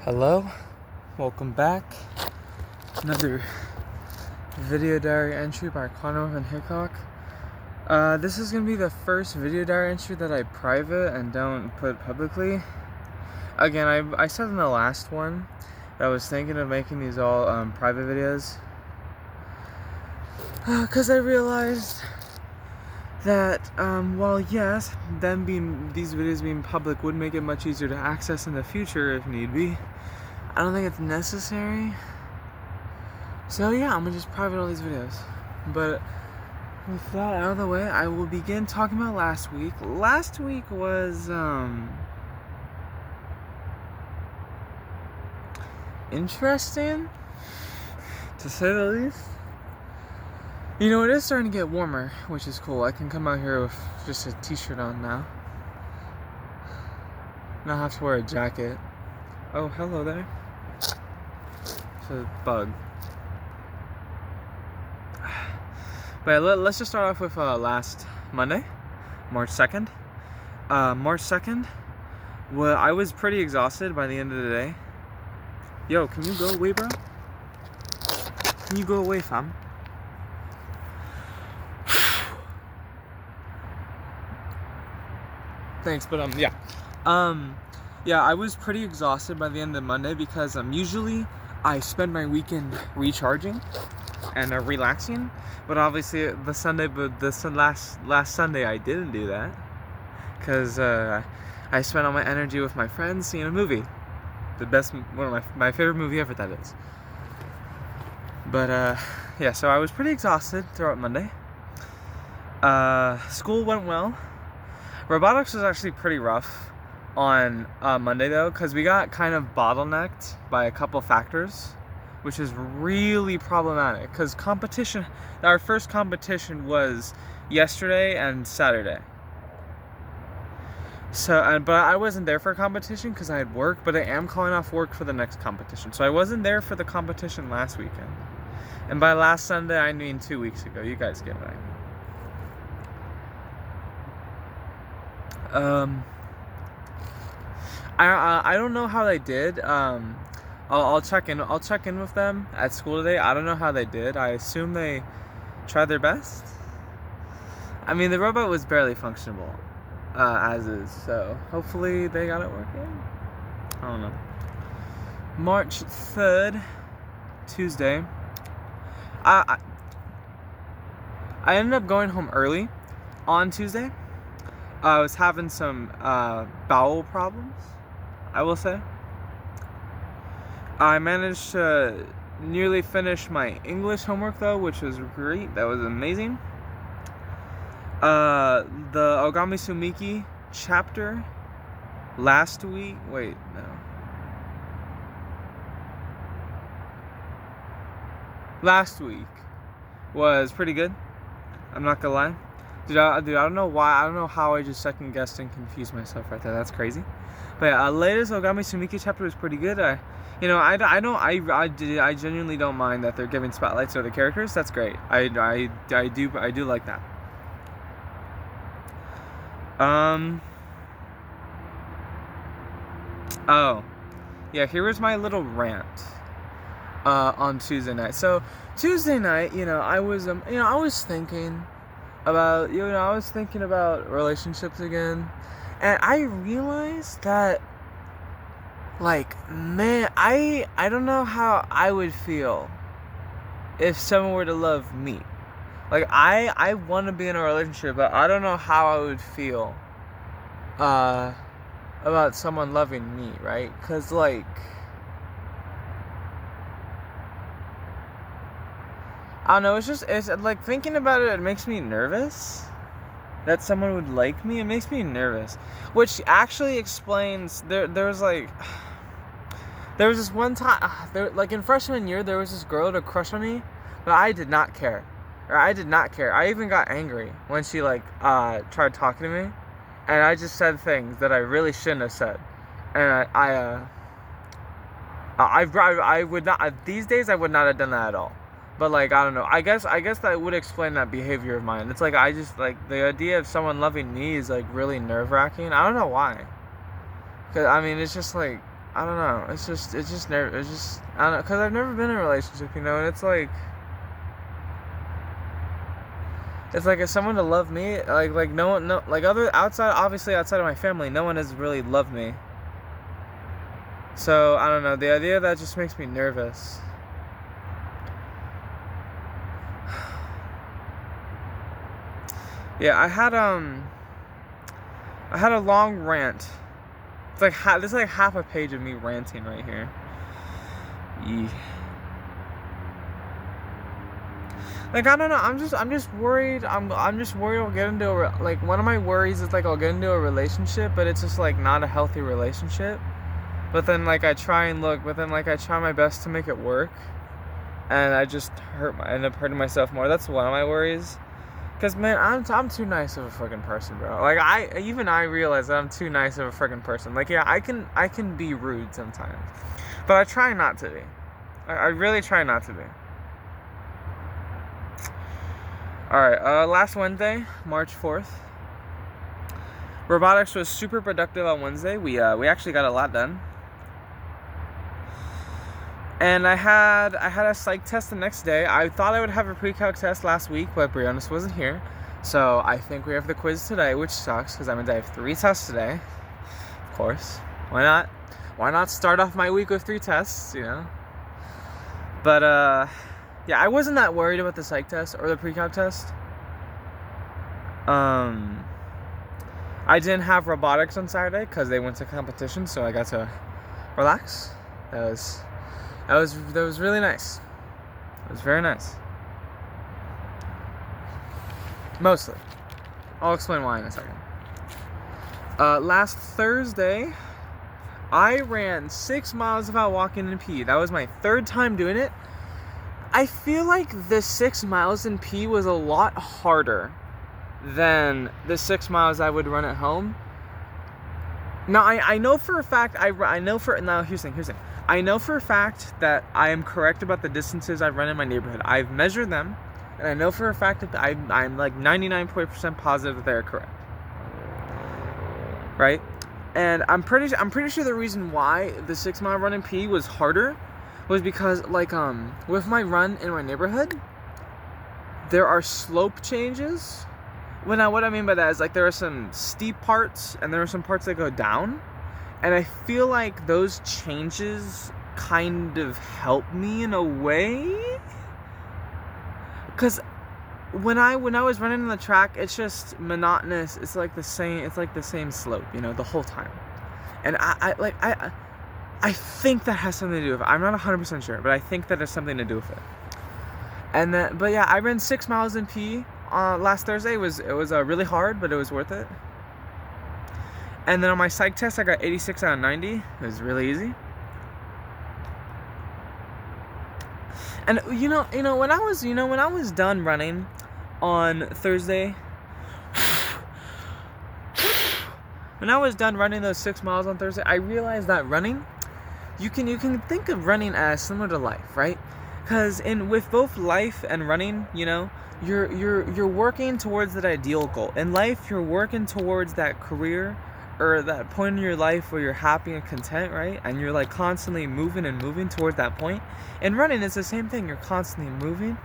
Hello, welcome back. Another video diary entry by Connor and Hickok. This is gonna be the first video diary entry that I private and don't put publicly. Again, I said in the last one that I was thinking of making these all private videos, because I realized that while yes, these videos being public would make it much easier to access in the future if need be, I don't think it's necessary. So yeah, I'm gonna just private all these videos. But with that out of the way, I will begin talking about last week. Last week was interesting, to say the least. You know, it is starting to get warmer, which is cool. I can come out here with just a t-shirt on now. Not have to wear a jacket. Oh, hello there. It's a bug. But let's just start off with last Monday, March 2nd. March 2nd, well, I was pretty exhausted by the end of the day. Yo, can you go away, bro? Can you go away, fam? Thanks, but yeah. Yeah, I was pretty exhausted by the end of Monday because usually I spend my weekend recharging and relaxing, but obviously last Sunday I didn't do that because I spent all my energy with my friends seeing a movie, one of my favorite movie ever, that is. But yeah, so I was pretty exhausted throughout Monday. School went well. Robotics was actually pretty rough on Monday though, because we got kind of bottlenecked by a couple factors, which is really problematic because our first competition was yesterday and Saturday. So, but I wasn't there for a competition because I had work, but I am calling off work for the next competition. So I wasn't there for the competition last weekend. And by last Sunday, I mean 2 weeks ago. You guys get what I mean. I don't know how they did. I'll check in with them at school today. I don't know how they did. I assume they tried their best. I mean, the robot was barely functionable as is, so hopefully they got it working. I don't know. March 3rd, Tuesday. I ended up going home early on Tuesday. I was having some bowel problems, I will say. I managed to nearly finish my English homework though, which was great. That was amazing. The Ogami Sumiki chapter last week. Wait, no. Last week was pretty good. I'm not gonna lie. Dude, I don't know why. I don't know how I just second guessed and confused myself right there. That's crazy. But yeah, latest Ogami Sumiki chapter was pretty good. I genuinely don't mind that they're giving spotlights to other characters. That's great. I do like that. Oh, yeah. Here was my little rant. On Tuesday night. So Tuesday night, I was thinking about relationships again, and I realized that, like, man, I don't know how I would feel if someone were to love me. Like, I want to be in a relationship, but I don't know how I would feel about someone loving me, right? Because, like, I don't know, it's like, thinking about it, it makes me nervous that someone would like me. It makes me nervous, which actually explains, there was this one time, like in freshman year, there was this girl that crushed on me, but I did not care. I even got angry when she tried talking to me, and I just said things that I really shouldn't have said, and I would not, these days I would not have done that at all. But, like, I don't know. I guess that would explain that behavior of mine. It's like, I just, like, the idea of someone loving me is, like, really nerve-wracking. I don't know why. Because, I mean, it's just, like, I don't know. I don't know, because I've never been in a relationship, you know, and it's like if someone to love me, like no one, no, like obviously outside of my family, no one has really loved me. So I don't know. The idea of that just makes me nervous. Yeah, I had a long rant. It's like this is like half a page of me ranting right here. Yeah. Like, I don't know. I'm just worried. I'm just worried I'll get into like, one of my worries is like I'll get into a relationship, but it's just like not a healthy relationship. But then like I try my best to make it work, and I just end up hurting myself more. That's one of my worries. Cause man, I'm too nice of a fucking person, bro. Like I realize that I'm too nice of a freaking person. Like, yeah, I can be rude sometimes, but I try not to be. I really try not to be. All right, last Wednesday, March 4th. Robotics was super productive on Wednesday. We actually got a lot done. And I had a psych test the next day. I thought I would have a pre-calc test last week, but Brianna wasn't here. So I think we have the quiz today, which sucks because I have 3 tests today. Of course. Why not? Why not start off my week with 3 tests, you know? But yeah, I wasn't that worried about the psych test or the pre-calc test. I didn't have robotics on Saturday because they went to competition, so I got to relax. That was really nice. It was very nice. Mostly. I'll explain why in a second. Last Thursday, I ran 6 miles without walking in P. That was my 3rd time doing it. I feel like the 6 miles in P was a lot harder than the 6 miles I would run at home. Now, I know for a fact, here's the thing. I know for a fact that I am correct about the distances I've run in my neighborhood. I've measured them, and I know for a fact that I'm like 99% positive that they are correct. Right? And I'm pretty sure the reason why the 6 mile run in P was harder was because, like, with my run in my neighborhood, there are slope changes. Well, now what I mean by that is, like, there are some steep parts and there are some parts that go down, and I feel like those changes kind of help me in a way, because when I was running on the track, it's just monotonous. It's like the same slope, you know, the whole time. And I think that has something to do with it. I'm not 100% sure, but I think that has something to do with it. And then, but yeah, I ran 6 miles in P last Thursday. It was really hard, but it was worth it. And then on my psych test, I got 86 out of 90. It was really easy. And you know when I was done running on Thursday, when I was done running those 6 miles on Thursday, I realized that running, you can think of running as similar to life, right? Because with both life and running, you know, you're working towards that ideal goal. In life, you're working towards that career or that point in your life where you're happy and content, right? And you're like constantly moving towards that point. And running is the same thing. You're constantly moving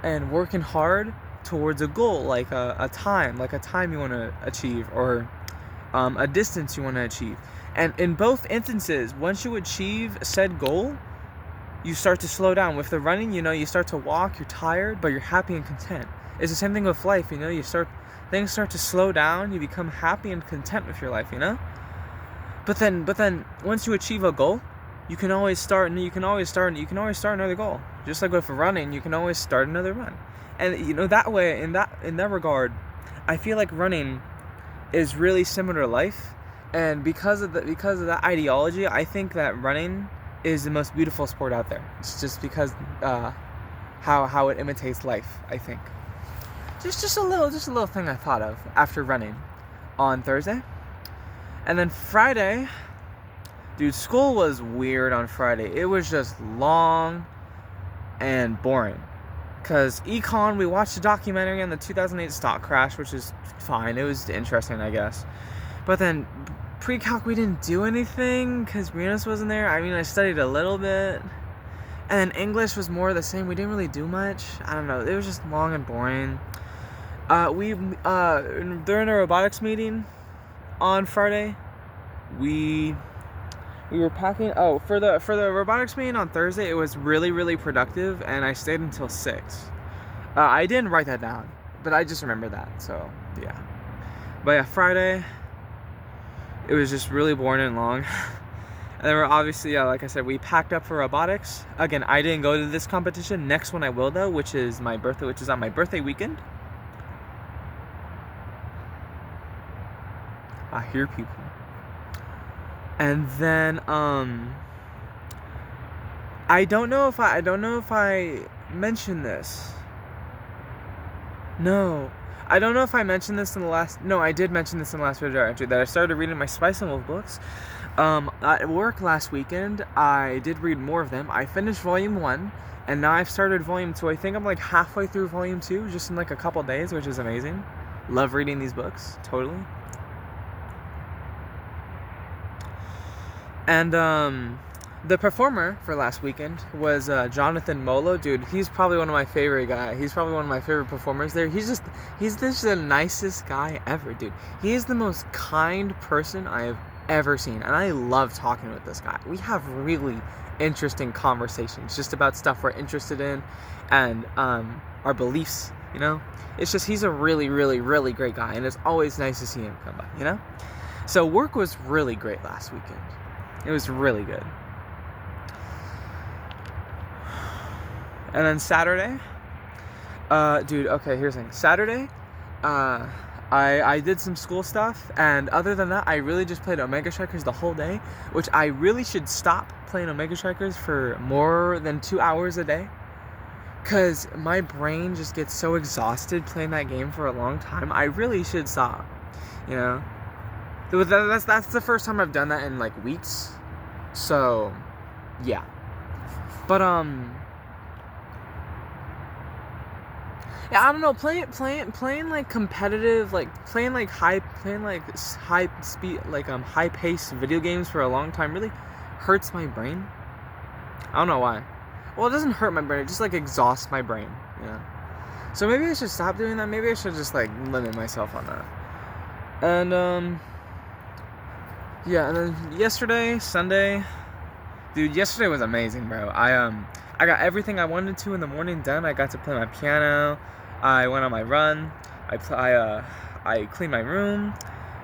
and working hard towards a goal, like a time you want to achieve, or a distance you want to achieve. And in both instances, once you achieve said goal, you start to slow down. With the running, you know, you start to walk, you're tired, but you're happy and content. It's the same thing with life, you know, things start to slow down, you become happy and content with your life, you know? But then once you achieve a goal, you can always start another goal. Just like with running, you can always start another run. And you know, that way, in that regard, I feel like running is really similar to life. And because of that ideology, I think that running is the most beautiful sport out there. It's just because how it imitates life, I think. Just a little thing I thought of after running on Thursday. And then Friday, dude, school was weird on Friday. It was just long and boring. Because econ, we watched a documentary on the 2008 stock crash, which is fine. It was interesting, I guess. But then pre-calc we didn't do anything because Brianna's wasn't there. I mean, I studied a little bit. And then English was more of the same. We didn't really do much. I don't know. It was just long and boring. During a robotics meeting on Friday, we were packing. Oh, for the robotics meeting on Thursday, it was really, really productive, and I stayed until 6. I didn't write that down, but I just remember that. So yeah. But yeah, Friday, it was just really boring and long. And then we're obviously, like I said, we packed up for robotics. Again, I didn't go to this competition. Next one I will though, which is on my birthday weekend. I hear people. And then I don't know if I mentioned this. No. I don't know if I mentioned this in the last... No, I did mention this in the last video, actually, that I started reading my Spice Level books. At work last weekend, I did read more of them. I finished Volume 1, and now I've started Volume 2. I think I'm like halfway through Volume 2, just in like a couple days, which is amazing. Love reading these books, totally. And, the performer for last weekend was Jonathan Molo. Dude, he's probably one of my favorite guys. He's probably one of my favorite performers there. He's just the nicest guy ever, dude. He is the most kind person I have ever seen, and I love talking with this guy. We have really interesting conversations just about stuff we're interested in and our beliefs, you know? It's just, he's a really, really, really great guy, and it's always nice to see him come by, you know? So work was really great last weekend. It was really good. And then Saturday, dude, okay, here's the thing. Saturday, I did some school stuff, and other than that, I really just played Omega Strikers the whole day, which I really should stop playing Omega Strikers for more than 2 hours a day, because my brain just gets so exhausted playing that game for a long time. I really should stop, you know? That's the first time I've done that in, like, weeks, so, yeah. But, yeah, I don't know, playing like competitive, like playing like high speed, like high paced video games for a long time really hurts my brain. I don't know why. Well, it doesn't hurt my brain, it just like exhausts my brain, you know. So maybe I should stop doing that. Maybe I should just like limit myself on that. And yeah, and then yesterday, Sunday, dude, yesterday was amazing, bro. I got everything I wanted to in the morning done. I got to play my piano. I went on my run. I cleaned my room.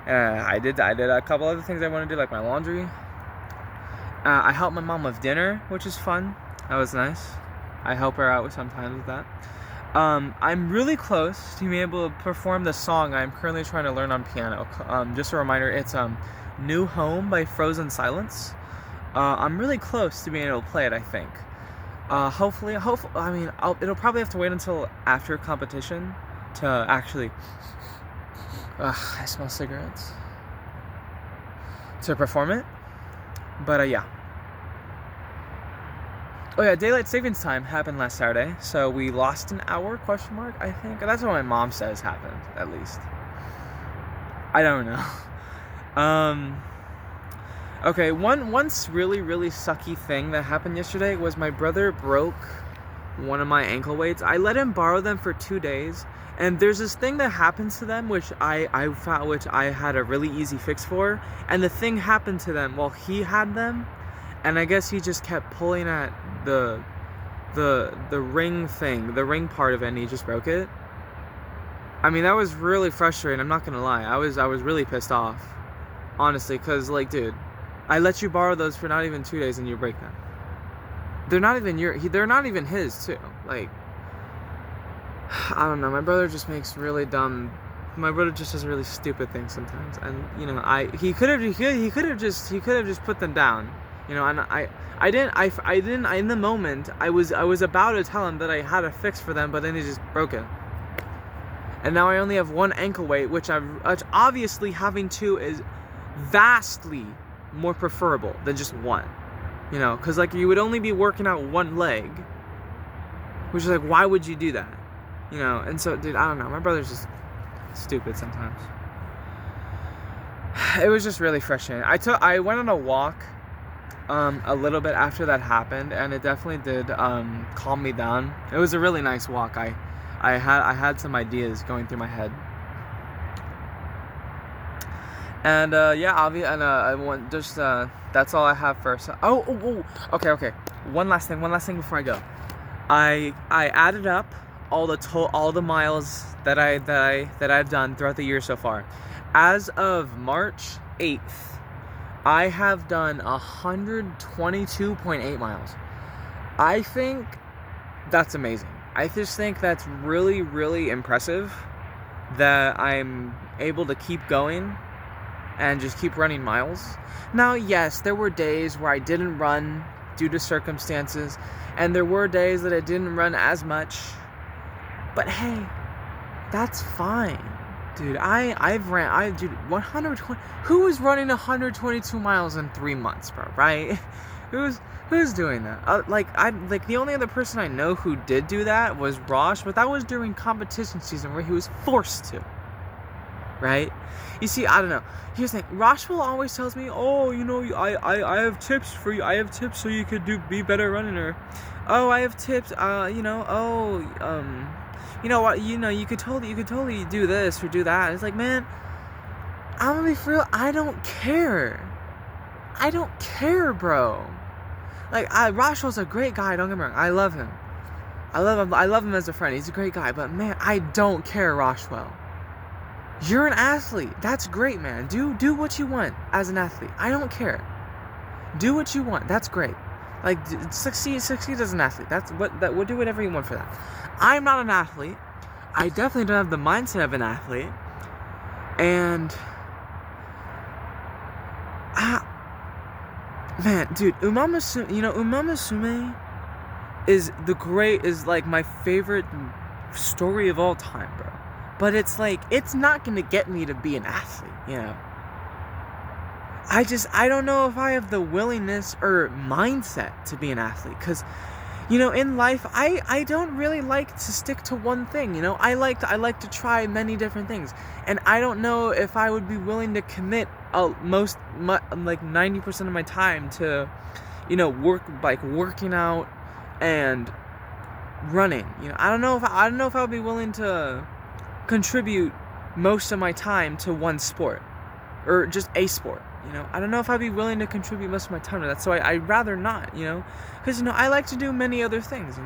I did a couple other things I wanted to do, like my laundry. I helped my mom with dinner, which is fun. That was nice. I help her out sometimes with that. I'm really close to being able to perform the song I'm currently trying to learn on piano. Just a reminder, it's New Home by Frozen Silence. I'm really close to being able to play it, I think. Hopefully, I mean, it'll probably have to wait until after competition to actually, I smell cigarettes, to perform it, but, yeah. Oh yeah, daylight savings time happened last Saturday, so we lost an hour, question mark, I think. That's what my mom says happened, at least. I don't know. Okay, one really, really sucky thing that happened yesterday was my brother broke one of my ankle weights. I let him borrow them for 2 days, and there's this thing that happens to them which I found, which I had a really easy fix for, and the thing happened to them while he had them, and I guess he just kept pulling at the ring thing, the ring part of it, and he just broke it. I mean, that was really frustrating, I'm not gonna lie. I was really pissed off, honestly, because, like, dude, I let you borrow those for not even 2 days and you break them. They're not even his, too. Like, I don't know, my brother just just does really stupid things sometimes. And, you know, he could have just put them down. You know, and I didn't, in the moment, I was about to tell him that I had a fix for them, but then he just broke it. And now I only have one ankle weight, which obviously having two is vastly more preferable than just one, you know, because like you would only be working out one leg, which is like, why would you do that, you know? And so, dude, I don't know, my brother's just stupid sometimes. it was just really frustrating. I went on a walk a little bit after that happened, and it definitely did calm me down. It was a really nice walk. I had some ideas going through my head. And I want just that's all I have first. Okay. One last thing before I go. I added up all the miles that I've done throughout the year so far. As of March 8th, I have done 122.8 miles. I think that's amazing. I just think that's really, really impressive that I'm able to keep going and just keep running miles. Now, yes, there were days where I didn't run due to circumstances, and there were days that I didn't run as much. But hey, that's fine. Dude, I've ran 120. Who is running 122 miles in 3 months, bro? Right? Who's doing that? The only other person I know who did do that was Rosh, but that was during competition season where he was forced to. Right? You see, I don't know. Here's the thing. Rosh always tells me, "Oh, I have tips for you. I have tips so you could be better running." Or, "Oh, I have tips. You know what? You could totally do this or do that." It's like, man, I'm gonna be for real. I don't care. I don't care, bro. Like, Roshal's a great guy. Don't get me wrong. I love him. I love him as a friend. He's a great guy. But man, I don't care, Roshwell. You're an athlete. That's great, man. Do what you want as an athlete. I don't care. Do what you want. That's great. Like, succeed as an athlete. We'll do whatever you want for that. I'm not an athlete. I definitely don't have the mindset of an athlete. And man, dude, Umamasume is like my favorite story of all time, bro. But it's like, it's not gonna get me to be an athlete, I don't know if I have the willingness or mindset to be an athlete, because in life, I don't really like to stick to one thing. I like to try many different things, and I don't know if I would be willing to commit like 90% of my time to working out and running. I don't know if I would be willing to contribute most of my time to one sport or just a sport. I don't know if I'd be willing to contribute most of my time to that, so I'd rather not, because, I like to do many other things,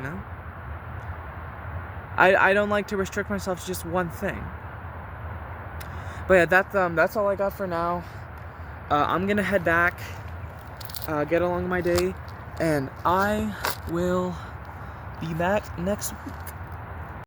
I don't like to restrict myself to just one thing. But yeah, that's all I got for now. I'm gonna head back, get along my day, and I will be back next week.